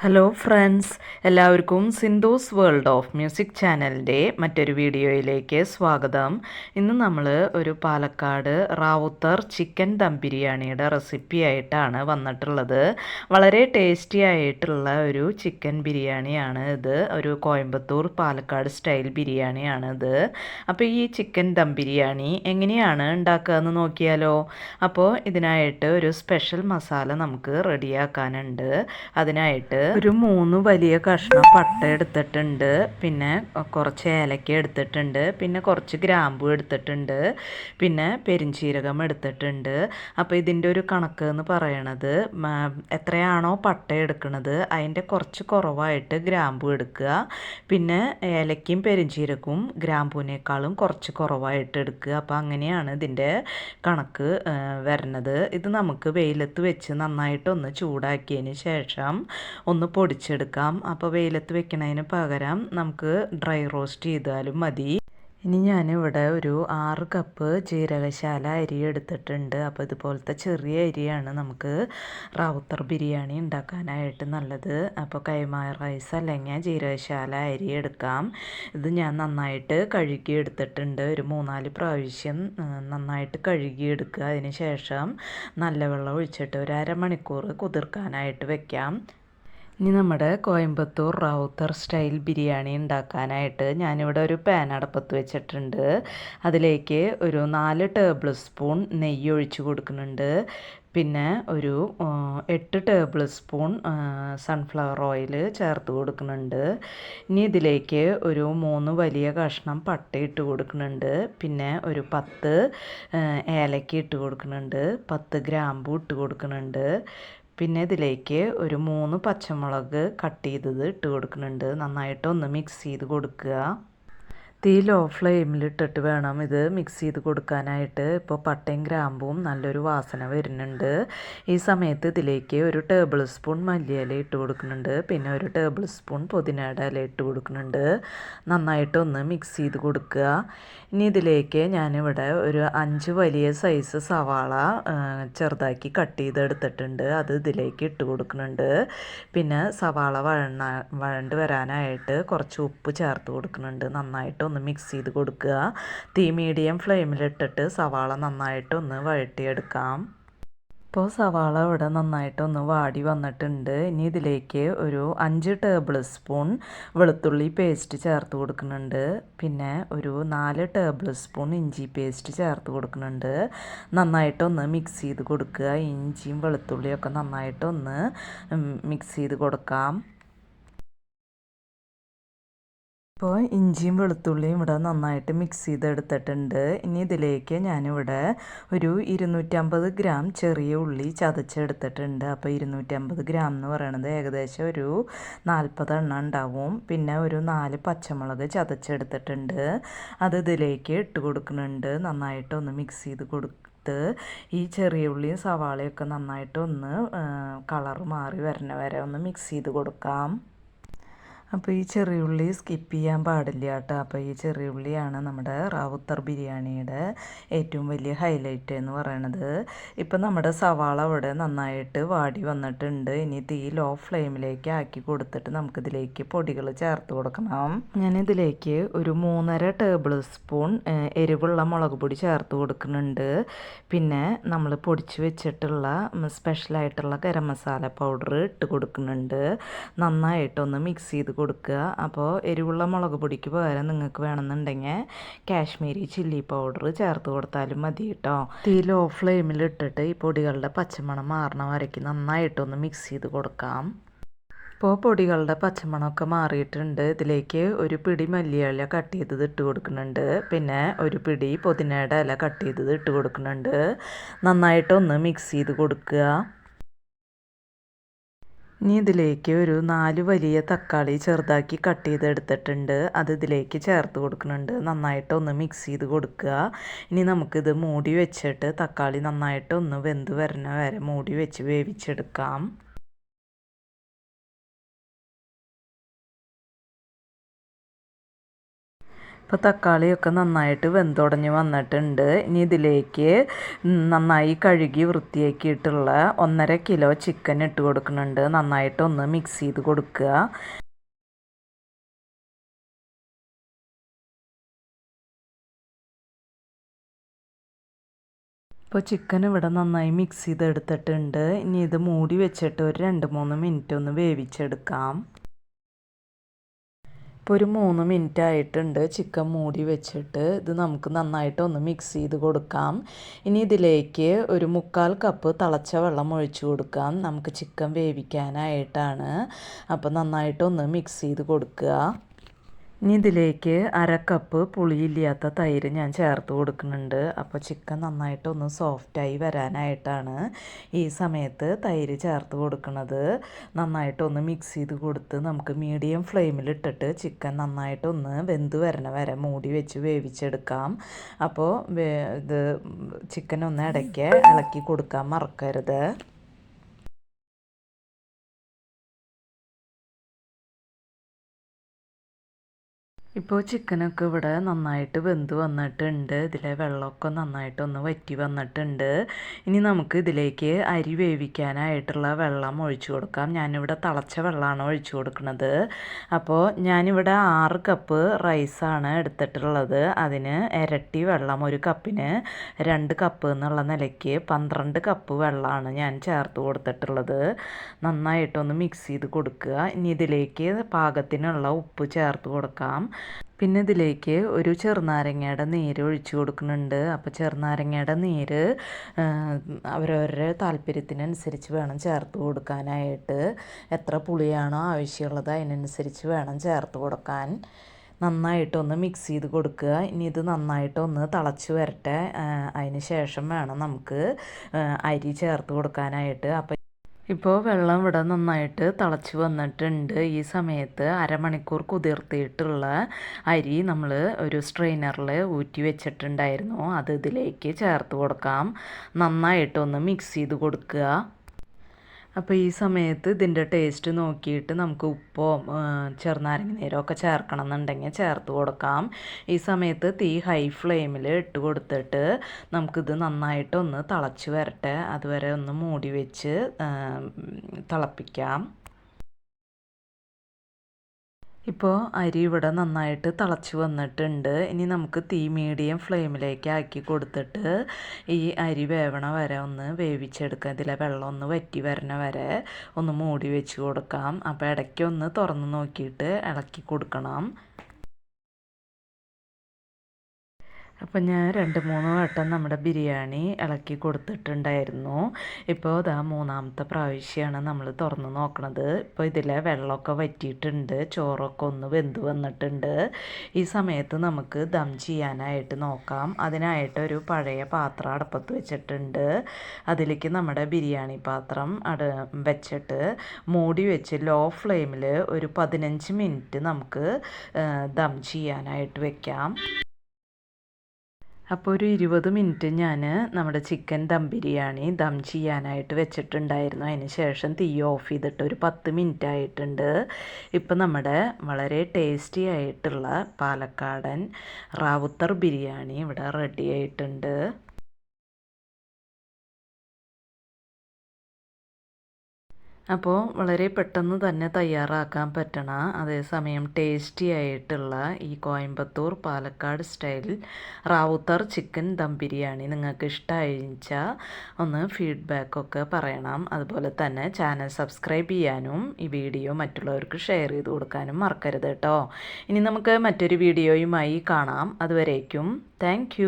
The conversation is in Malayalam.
ഹലോ ഫ്രണ്ട്സ്, എല്ലാവർക്കും സിന്ധൂസ് വേൾഡ് ഓഫ് മ്യൂസിക് ചാനലിൻ്റെ മറ്റൊരു വീഡിയോയിലേക്ക് സ്വാഗതം. ഇന്ന് നമ്മൾ ഒരു പാലക്കാട് റാവുത്തർ ചിക്കൻ ദം ബിരിയാണിയുടെ റെസിപ്പി ആയിട്ടാണ് വന്നിട്ടുള്ളത്. വളരെ ടേസ്റ്റി ആയിട്ടുള്ള ഒരു ചിക്കൻ ബിരിയാണിയാണ് ഇത്. ഒരു കോയമ്പത്തൂർ പാലക്കാട് സ്റ്റൈൽ ബിരിയാണിയാണ് ഇത്. അപ്പോൾ ഈ ചിക്കൻ ദം ബിരിയാണി എങ്ങനെയാണ് ഉണ്ടാക്കുക എന്ന് നോക്കിയാലോ. അപ്പോൾ ഇതിനായിട്ട് ഒരു സ്പെഷ്യൽ മസാല നമുക്ക് റെഡിയാക്കാനുണ്ട്. അതിനായിട്ട് ഒരു 3 വലിയ കഷ്ണം പട്ട എടുത്തിട്ടുണ്ട്, പിന്നെ കുറച്ച് ഏലക്ക എടുത്തിട്ടുണ്ട്, പിന്നെ കുറച്ച് ഗ്രാമ്പു എടുത്തിട്ടുണ്ട്, പിന്നെ പെരിഞ്ചീരകം എടുത്തിട്ടുണ്ട്. അപ്പോൾ ഇതിൻ്റെ ഒരു കണക്ക് എന്ന് പറയണത് എത്രയാണോ പട്ട എടുക്കുന്നത് അതിൻ്റെ കുറച്ച് കുറവായിട്ട് ഗ്രാമ്പു എടുക്കുക, പിന്നെ ഏലക്കയും പെരിഞ്ചീരകവും ഗ്രാമ്പൂവിനേക്കാളും കുറച്ച് കുറവായിട്ട് എടുക്കുക. അപ്പോൾ അങ്ങനെയാണ് ഇതിൻ്റെ കണക്ക് വരുന്നത്. ഇത് നമുക്ക് വെയിലത്ത് വെച്ച് നന്നായിട്ടൊന്ന് ചൂടാക്കിയതിന് ശേഷം ഒന്ന് പൊടിച്ചെടുക്കാം. അപ്പോൾ വെയിലത്ത് വെക്കുന്നതിന് പകരം നമുക്ക് ഡ്രൈ റോസ്റ്റ് ചെയ്താലും മതി. ഇനി ഞാനിവിടെ ഒരു 6 കപ്പ് ജീരകശാല അരി എടുത്തിട്ടുണ്ട്. അപ്പോൾ ഇതുപോലത്തെ ചെറിയ അരിയാണ് നമുക്ക് റാവുത്തർ ബിരിയാണി ഉണ്ടാക്കാനായിട്ട് നല്ലത്. അപ്പോൾ കൈമ റൈസ് അല്ലെങ്കിൽ ജീരകശാല അരി എടുക്കാം. ഇത് ഞാൻ നന്നായിട്ട് കഴുകി എടുത്തിട്ടുണ്ട്. ഒരു 3-4 പ്രാവശ്യം നന്നായിട്ട് കഴുകിയെടുക്കുക. അതിന് ശേഷം നല്ല വെള്ളം ഒഴിച്ചിട്ട് ഒരു അരമണിക്കൂർ കുതിർക്കാനായിട്ട് വെക്കാം. ഇനി നമ്മുടെ കോയമ്പത്തൂർ റാവുത്തർ സ്റ്റൈൽ ബിരിയാണി ഉണ്ടാക്കാനായിട്ട് ഞാനിവിടെ ഒരു പാൻ അടുപ്പത്ത് വെച്ചിട്ടുണ്ട്. അതിലേക്ക് ഒരു 4 ടേബിൾ സ്പൂൺ നെയ്യ് ഒഴിച്ച് കൊടുക്കുന്നുണ്ട്. പിന്നെ ഒരു 8 ടേബിൾ സ്പൂൺ സൺഫ്ലവർ ഓയിൽ ചേർത്ത് കൊടുക്കുന്നുണ്ട്. ഇനി ഇതിലേക്ക് ഒരു 3 വലിയ കഷ്ണം പട്ട ഇട്ട് കൊടുക്കുന്നുണ്ട്. പിന്നെ ഒരു 10 ഏലക്ക ഇട്ട് കൊടുക്കുന്നുണ്ട്, 10 ഗ്രാമ്പൂ ഇട്ട് കൊടുക്കുന്നുണ്ട്. പിന്നെ ഇതിലേക്ക് ഒരു 3 പച്ചമുളക് കട്ട് ചെയ്തത് ഇട്ട് കൊടുക്കുന്നുണ്ട്. നന്നായിട്ടൊന്ന് മിക്സ് ചെയ്ത് കൊടുക്കുക. തീ ലോ ഫ്ലെയിമിലിട്ടിട്ട് വേണം ഇത് മിക്സ് ചെയ്ത് കൊടുക്കാനായിട്ട്. ഇപ്പോൾ പട്ടയും ഗ്രാമ്പും നല്ലൊരു വാസന വരുന്നുണ്ട്. ഈ സമയത്ത് ഇതിലേക്ക് ഒരു ടേബിൾ സ്പൂൺ മല്ലിയില ഇട്ട് കൊടുക്കുന്നുണ്ട്, പിന്നെ ഒരു ടേബിൾ സ്പൂൺ പുതിനയുടെ ഇല ഇട്ട് കൊടുക്കുന്നുണ്ട്. നന്നായിട്ടൊന്ന് മിക്സ് ചെയ്ത് കൊടുക്കുക. ഇനി ഇതിലേക്ക് ഞാനിവിടെ ഒരു 5 വലിയ സൈസ് സവാള ചെറുതാക്കി കട്ട് ചെയ്തെടുത്തിട്ടുണ്ട്. അത് ഇതിലേക്ക് ഇട്ട് കൊടുക്കുന്നുണ്ട്. പിന്നെ സവാള വഴണ്ട് വരാനായിട്ട് കുറച്ച് ഉപ്പ് ചേർത്ത് കൊടുക്കുന്നുണ്ട്. നന്നായിട്ട് ഒന്ന് മിക്സ് ചെയ്ത് കൊടുക്കുക. തീ മീഡിയം ഫ്ലെയിമിലിട്ടിട്ട് സവാള നന്നായിട്ടൊന്ന് വഴറ്റിയെടുക്കാം. ഇപ്പോൾ സവാള ഇവിടെ നന്നായിട്ടൊന്ന് വാടി വന്നിട്ടുണ്ട്. ഇനി ഇതിലേക്ക് ഒരു 5 ടേബിൾ സ്പൂൺ വെളുത്തുള്ളി പേസ്റ്റ് ചേർത്ത് കൊടുക്കുന്നുണ്ട്. പിന്നെ ഒരു 4 ടേബിൾ സ്പൂൺ ഇഞ്ചി പേസ്റ്റ് ചേർത്ത് കൊടുക്കുന്നുണ്ട്. നന്നായിട്ടൊന്ന് മിക്സ് ചെയ്ത് കൊടുക്കുക. ഇഞ്ചിയും വെളുത്തുള്ളിയൊക്കെ നന്നായിട്ടൊന്ന് മിക്സ് ചെയ്ത് കൊടുക്കാം. ഇപ്പോൾ ഇഞ്ചിയും വെളുത്തുള്ളിയും ഇവിടെ നന്നായിട്ട് മിക്സ് ചെയ്തെടുത്തിട്ടുണ്ട്. ഇനി ഇതിലേക്ക് ഞാനിവിടെ ഒരു 250 ഗ്രാം ചെറിയ ഉള്ളി ചതച്ചെടുത്തിട്ടുണ്ട്. അപ്പോൾ 250 ഗ്രാം എന്ന് പറയണത് ഏകദേശം ഒരു 40 എണ്ണം ഉണ്ടാവും. പിന്നെ ഒരു 4 പച്ചമുളക് ചതച്ചെടുത്തിട്ടുണ്ട്. അത് ഇതിലേക്ക് ഇട്ട് കൊടുക്കുന്നുണ്ട്. നന്നായിട്ടൊന്ന് മിക്സ് ചെയ്ത് കൊടുത്ത് ഈ ചെറിയ ഉള്ളിയും സവാളയൊക്കെ നന്നായിട്ടൊന്ന് കളർ മാറി വരണ വരെ ഒന്ന് മിക്സ് ചെയ്ത് കൊടുക്കാം. അപ്പോൾ ഈ ചെറിയുള്ളി സ്കിപ്പ് ചെയ്യാൻ പാടില്ല കേട്ടോ. അപ്പോൾ ഈ ചെറിയുള്ളിയാണ് നമ്മുടെ റാവുത്തർ ബിരിയാണിയുടെ ഏറ്റവും വലിയ ഹൈലൈറ്റ് എന്ന് പറയണത്. ഇപ്പം നമ്മുടെ സവാള ഇവിടെ നന്നായിട്ട് വാടി വന്നിട്ടുണ്ട്. ഇനി തീ ലോ ഫ്ലെയിമിലേക്ക് ആക്കി കൊടുത്തിട്ട് നമുക്കിതിലേക്ക് പൊടികൾ ചേർത്ത് കൊടുക്കണം. ഞാനിതിലേക്ക് ഒരു 3.5 ടേബിൾ സ്പൂൺ എരിവുള്ള മുളക് പൊടി ചേർത്ത് കൊടുക്കുന്നുണ്ട്. പിന്നെ നമ്മൾ പൊടിച്ച് വെച്ചിട്ടുള്ള സ്പെഷ്യലായിട്ടുള്ള ഗരം മസാല പൗഡർ ഇട്ട് കൊടുക്കുന്നുണ്ട്. നന്നായിട്ടൊന്ന് മിക്സ് ചെയ്ത് കൊടുക്കുക. അപ്പോൾ എരിവുള്ള മുളക് പൊടിക്ക് പകരം നിങ്ങൾക്ക് വേണമെന്നുണ്ടെങ്കിൽ കാശ്മീരി ചില്ലി പൗഡർ ചേർത്ത് കൊടുത്താലും മതി കേട്ടോ. തീ ലോ ഫ്ലെയിമിൽ ഇട്ടിട്ട് ഈ പൊടികളുടെ പച്ചമണം മാറണ വരയ്ക്ക് നന്നായിട്ടൊന്ന് മിക്സ് ചെയ്ത് കൊടുക്കാം. ഇപ്പോൾ പൊടികളുടെ പച്ചമണമൊക്കെ മാറിയിട്ടുണ്ട്. ഇതിലേക്ക് ഒരു പിടി മല്ലിയില കട്ട് ചെയ്തത് ഇട്ട് കൊടുക്കുന്നുണ്ട്. പിന്നെ ഒരു പിടി പുതിനയുടെ ഇല കട്ട് ചെയ്തത് ഇട്ട് കൊടുക്കുന്നുണ്ട്. നന്നായിട്ടൊന്ന് മിക്സ് ചെയ്ത് കൊടുക്കുക. ഇനി ഇതിലേക്ക് ഒരു 4 വലിയ തക്കാളി ചെറുതാക്കി കട്ട് ചെയ്തെടുത്തിട്ടുണ്ട്. അത് ഇതിലേക്ക് ചേർത്ത് കൊടുക്കുന്നുണ്ട്. നന്നായിട്ടൊന്ന് മിക്സ് ചെയ്ത് കൊടുക്കുക. ഇനി നമുക്കിത് മൂടി വെച്ചിട്ട് തക്കാളി നന്നായിട്ടൊന്ന് വെന്ത് വരണ വരെ മൂടി വെച്ച് വേവിച്ചെടുക്കാം. ഇപ്പോൾ തക്കാളിയൊക്കെ നന്നായിട്ട് വെന്തുടഞ്ഞ് വന്നിട്ടുണ്ട്. ഇനി ഇതിലേക്ക് നന്നായി കഴുകി വൃത്തിയാക്കിയിട്ടുള്ള 1.5 കിലോ ചിക്കൻ ഇട്ട് കൊടുക്കുന്നുണ്ട്. നന്നായിട്ടൊന്ന് മിക്സ് ചെയ്ത് കൊടുക്കുക. ഇപ്പോൾ ചിക്കൻ ഇവിടെ നന്നായി മിക്സ് ചെയ്തെടുത്തിട്ടുണ്ട്. ഇനി ഇത് മൂടി വെച്ചിട്ട് ഒരു 2-3 മിനിറ്റ് ഒന്ന് വേവിച്ചെടുക്കാം. ഇപ്പോൾ ഒരു 3 മിനിറ്റ് ആയിട്ടുണ്ട് ചിക്കൻ മൂടി വെച്ചിട്ട്. ഇത് നമുക്ക് നന്നായിട്ട് ഒന്ന് മിക്സ് ചെയ്ത് കൊടുക്കാം. ഇനി ഇതിലേക്ക് ഒരു 1/4 കപ്പ് തിളച്ച വെള്ളം ഒഴിച്ചു കൊടുക്കാം. നമുക്ക് ചിക്കൻ വേവിക്കാനായിട്ടാണ്. അപ്പോൾ നന്നായിട്ടൊന്ന് മിക്സ് ചെയ്ത് കൊടുക്കുക. ഇനി ഇതിലേക്ക് 1/2 കപ്പ് പുളിയില്ലാത്ത തൈര് ഞാൻ ചേർത്ത് കൊടുക്കുന്നുണ്ട്. അപ്പോൾ ചിക്കൻ നന്നായിട്ടൊന്ന് സോഫ്റ്റായി വരാനായിട്ടാണ് ഈ സമയത്ത് തൈര് ചേർത്ത് കൊടുക്കുന്നത്. നന്നായിട്ടൊന്ന് മിക്സ് ചെയ്ത് കൊടുത്ത് നമുക്ക് മീഡിയം ഫ്ലെയിമിലിട്ടിട്ട് ചിക്കൻ നന്നായിട്ടൊന്ന് വെന്ത് വരണ വരെ മൂടി വെച്ച് വേവിച്ചെടുക്കാം. അപ്പോൾ ഇത് ചിക്കൻ ഒന്ന് ഇടയ്ക്ക് ഇളക്കി കൊടുക്കാൻ മറക്കരുത്. ഇപ്പോൾ ചിക്കനൊക്കെ ഇവിടെ നന്നായിട്ട് വെന്ത് വന്നിട്ടുണ്ട്. ഇതിലെ വെള്ളമൊക്കെ നന്നായിട്ടൊന്ന് വറ്റി വന്നിട്ടുണ്ട്. ഇനി നമുക്ക് ഇതിലേക്ക് അരി വേവിക്കാനായിട്ടുള്ള വെള്ളം ഒഴിച്ചു കൊടുക്കാം. ഞാനിവിടെ തിളച്ച വെള്ളമാണ് ഒഴിച്ചു കൊടുക്കുന്നത്. അപ്പോൾ ഞാനിവിടെ 6 കപ്പ് റൈസാണ് എടുത്തിട്ടുള്ളത്. അതിന് ഇരട്ടി വെള്ളം, ഒരു കപ്പിന് 2 കപ്പ് എന്നുള്ള നിലയ്ക്ക് 12 കപ്പ് വെള്ളമാണ് ഞാൻ ചേർത്ത് കൊടുത്തിട്ടുള്ളത്. നന്നായിട്ടൊന്ന് മിക്സ് ചെയ്ത് കൊടുക്കുക. ഇനി ഇതിലേക്ക് പാകത്തിനുള്ള ഉപ്പ് ചേർത്ത് കൊടുക്കാം. പിന്നെ ഇതിലേക്ക് ഒരു ചെറുനാരങ്ങയുടെ നീര് ഒഴിച്ചു കൊടുക്കുന്നുണ്ട്. അപ്പോൾ ചെറുനാരങ്ങയുടെ നീര് അവരവരുടെ താല്പര്യത്തിനനുസരിച്ച് വേണം ചേർത്ത് കൊടുക്കാനായിട്ട്. എത്ര പുളിയാണോ ആവശ്യമുള്ളത് അതിനനുസരിച്ച് വേണം ചേർത്ത് കൊടുക്കാൻ. നന്നായിട്ടൊന്ന് മിക്സ് ചെയ്ത് കൊടുക്കുക. ഇനി ഇത് നന്നായിട്ടൊന്ന് തിളച്ച് വരട്ടെ. അതിന് ശേഷം വേണം നമുക്ക് അരി ചേർത്ത് കൊടുക്കാനായിട്ട്. അപ്പോൾ ഇപ്പോൾ വെള്ളം ഇവിടെ നന്നായിട്ട് തിളച്ച് വന്നിട്ടുണ്ട്. ഈ സമയത്ത് അരമണിക്കൂർ കുതിർത്തിയിട്ടുള്ള അരി നമ്മൾ ഒരു സ്ട്രെയിനറിൽ ഊറ്റി വെച്ചിട്ടുണ്ടായിരുന്നു. അത് ഇതിലേക്ക് ചേർത്ത് കൊടുക്കാം. നന്നായിട്ടൊന്ന് മിക്സ് ചെയ്ത് കൊടുക്കുക. അപ്പോൾ ഈ സമയത്ത് ഇതിൻ്റെ ടേസ്റ്റ് നോക്കിയിട്ട് നമുക്ക് ഉപ്പോ ചെറുനാരങ്ങ നീരോ ഒക്കെ ചേർക്കണം എന്നുണ്ടെങ്കിൽ ചേർത്ത് കൊടുക്കാം. ഈ സമയത്ത് തീ ഹൈ ഫ്ലെയിമിൽ ഇട്ട് കൊടുത്തിട്ട് നമുക്കിത് നന്നായിട്ടൊന്ന് തിളച്ച് വരട്ടെ. അതുവരെ ഒന്ന് മൂടി വെച്ച് തിളപ്പിക്കാം. ഇപ്പോൾ അരി ഇവിടെ നന്നായിട്ട് തിളച്ച് വന്നിട്ടുണ്ട്. ഇനി നമുക്ക് തീ മീഡിയം ഫ്ലെയിമിലേക്ക് ആക്കി കൊടുത്തിട്ട് ഈ അരി വേവണ വരെ ഒന്ന് വേവിച്ചെടുക്കാം. ഇതിലെ വെള്ളം ഒന്ന് വറ്റി വരണ വരെ ഒന്ന് മൂടി വെച്ച് കൊടുക്കാം. അപ്പോൾ ഇടയ്ക്കൊന്ന് തുറന്ന് നോക്കിയിട്ട് ഇളക്കി കൊടുക്കണം. അപ്പം ഞാൻ 2-3 വട്ടം നമ്മുടെ ബിരിയാണി ഇളക്കി കൊടുത്തിട്ടുണ്ടായിരുന്നു. ഇപ്പോൾ ഇതാ 3-ാമത്തെ പ്രാവശ്യമാണ് നമ്മൾ തുറന്ന് നോക്കണത്. ഇപ്പോൾ ഇതിലെ വെള്ളമൊക്കെ വറ്റിയിട്ടുണ്ട്. ചോറൊക്കെ ഒന്ന് വെന്ത് വന്നിട്ടുണ്ട്. ഈ സമയത്ത് നമുക്ക് ദം ചെയ്യാനായിട്ട് നോക്കാം. അതിനായിട്ട് ഒരു പഴയ പാത്രം അടുപ്പത്ത് വെച്ചിട്ടുണ്ട്. അതിലേക്ക് നമ്മുടെ ബിരിയാണി പാത്രം വെച്ചിട്ട് മൂടി വെച്ച് ലോ ഫ്ലെയിമിൽ ഒരു 15 മിനിറ്റ് നമുക്ക് ദം ചെയ്യാനായിട്ട് വെക്കാം. അപ്പോൾ ഒരു 20 മിനിറ്റ് ഞാൻ നമ്മുടെ ചിക്കൻ ദം ബിരിയാണി ദം ചെയ്യാനായിട്ട് വെച്ചിട്ടുണ്ടായിരുന്നു. അതിന് ശേഷം തീ ഓഫ് ചെയ്തിട്ട് ഒരു 10 മിനിറ്റ് ആയിട്ടുണ്ട്. ഇപ്പം നമ്മുടെ വളരെ ടേസ്റ്റി ആയിട്ടുള്ള പാലക്കാടൻ റാവുത്തർ ബിരിയാണി ഇവിടെ റെഡി ആയിട്ടുണ്ട്. അപ്പോൾ വളരെ പെട്ടെന്ന് തന്നെ തയ്യാറാക്കാൻ പറ്റണ അതേസമയം ടേസ്റ്റി ആയിട്ടുള്ള ഈ കോയമ്പത്തൂർ പാലക്കാട് സ്റ്റൈൽ റാവുത്തർ ചിക്കൻ ദം ബിരിയാണി നിങ്ങൾക്ക് ഇഷ്ടമായിച്ചാൽ ഒന്ന് ഫീഡ്ബാക്കൊക്കെ പറയണം. അതുപോലെ തന്നെ ചാനൽ സബ്സ്ക്രൈബ് ചെയ്യാനും ഈ വീഡിയോ മറ്റുള്ളവർക്ക് ഷെയർ ചെയ്ത് കൊടുക്കാനും മറക്കരുത് കേട്ടോ. ഇനി നമുക്ക് മറ്റൊരു വീഡിയോയുമായി കാണാം. അതുവരേക്കും താങ്ക്